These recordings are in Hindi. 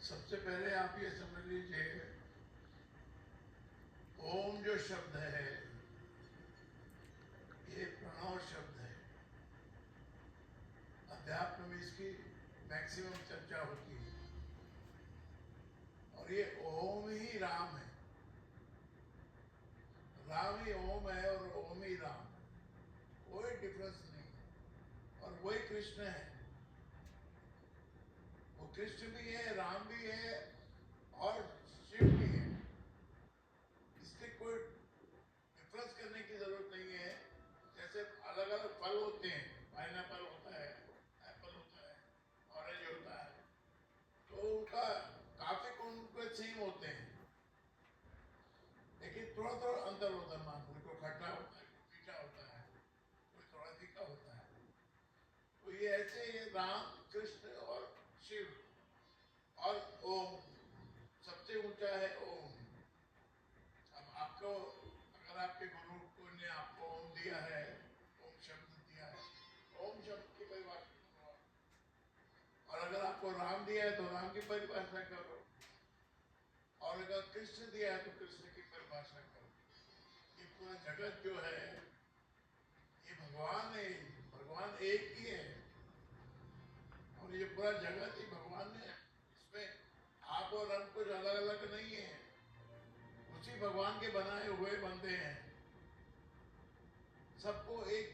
सबसे पहले आप ये समझ लीजिए, ओम जो शब्द है ये प्रणव शब्द है। अध्यात्म में इसकी मैक्सिमम चर्चा होती है और ये ओम ही राम है। राम ही ओम है और ओम ही राम है, कोई डिफरेंस नहीं है। और वही कृष्ण है, वो कृष्ण भी है, राम भी है और शिव भी है। इसके कोई डिफरेंस करने की जरूरत नहीं है। जैसे अलग अलग फल होते हैं, पाइनएप्पल होता है, एप्पल होता है, ऑरेंज होता है, तो उनका काफी गुण उनके सेम होते हैं, लेकिन थोड़ा थोड़ा अंतर होता है। मान कोई खट्टा होता है, कोई मीठा होता है, कोई थोड़ा तीखा होता है। तो ये ऐसे राम, कृष्ण और शिव और ओम, सबसे ऊंचा है ओम। अब आपको, अगर आपके गुरु को ने आपको ओम दिया है, ओम शब्द दिया है, ओम शब्द की परिभाषा करो। और अगर आपको राम दिया है तो राम की परिभाषा करो, और अगर कृष्ण दिया है तो कृष्ण की परिभाषा करो। ये पूरा जगत जो है ये भगवान है, भगवान एक ही है और ये पूरा जगत ही भगवान है। इसमें आप और हम कुछ अलग अलग नहीं है, उसी भगवान के बनाए हुए बंदे हैं। सबको एक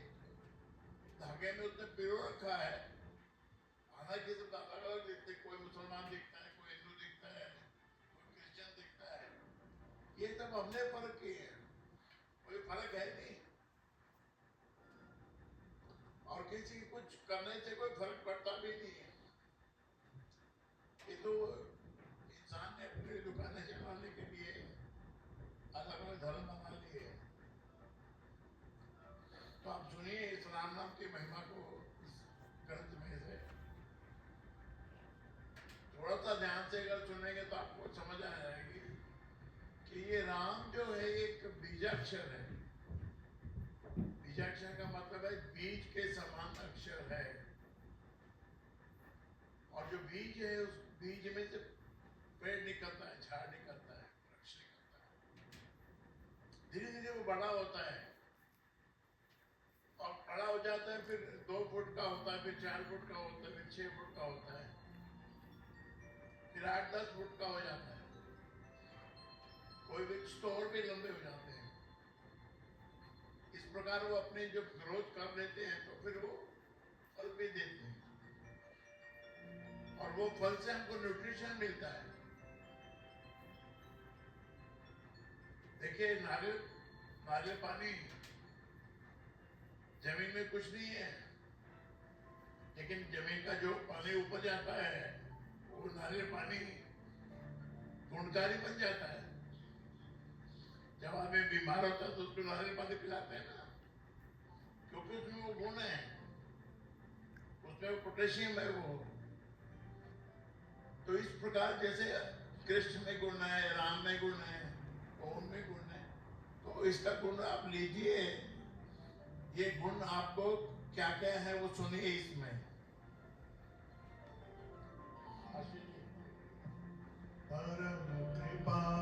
धागे में उसने पिरो रखा है। हालांकि सब अलग अलग दिखते, कोई मुसलमान दिखता है, कोई हिंदू दिखता है, कोई क्रिश्चियन दिखता है, ये सब हमने फर्क किए हैं, कोई फर्क है नहीं। और किसी कुछ करने से कोई फर्क पड़ता भी नहीं है। ये तो इंसान ने अपनी दुकानें चलाने के लिए अलग अलग धर्म बना लिए। तो आप सुनिए इस राम नाम की महिमा को इस ग्रंथ में से थोड़ा सा ध्यान से अगर सुनेंगे तो आपको समझ आ जाएगी कि ये राम जो है एक बीजाक्षर है। बीजाक्षर का मतलब है बीज के समान अक्षर है, और जो बीज है उस बीज में से पेड़ निकलता है, झाड़ निकलता है, वृक्ष निकलता है। धीरे धीरे वो बड़ा होता है और बड़ा हो जाता है, फिर 2 फुट का होता है, फिर 4 फुट का होता है, फिर 6 फुट का होता है, फिर 8-10 फुट का हो जाता है। कोई वृक्ष तो और भी लंबे हो जाते हैं। इस प्रकार वो अपनी जब ग्रोथ कर लेते हैं तो फिर वो फल भी देते हैं, और वो फल से हमको न्यूट्रिशन मिलता है। देखिए नारियल, नारियल पानी जमीन में कुछ नहीं है, लेकिन जमीन का जो पानी ऊपर जाता है वो नारियल पानी गुणकारी बन जाता है। जब आदमी बीमार होता है तो उसको नारियल पानी पिलाते हैं ना, क्योंकि उसमें वो गुण है, उसमें वो पोटेशियम है वो। तो इस प्रकार जैसे कृष्ण में गुण है, राम में गुण है, ओम में गुण है, तो इसका गुण आप लीजिए। ये गुण आपको क्या क्या है वो सुनिए इसमें। परम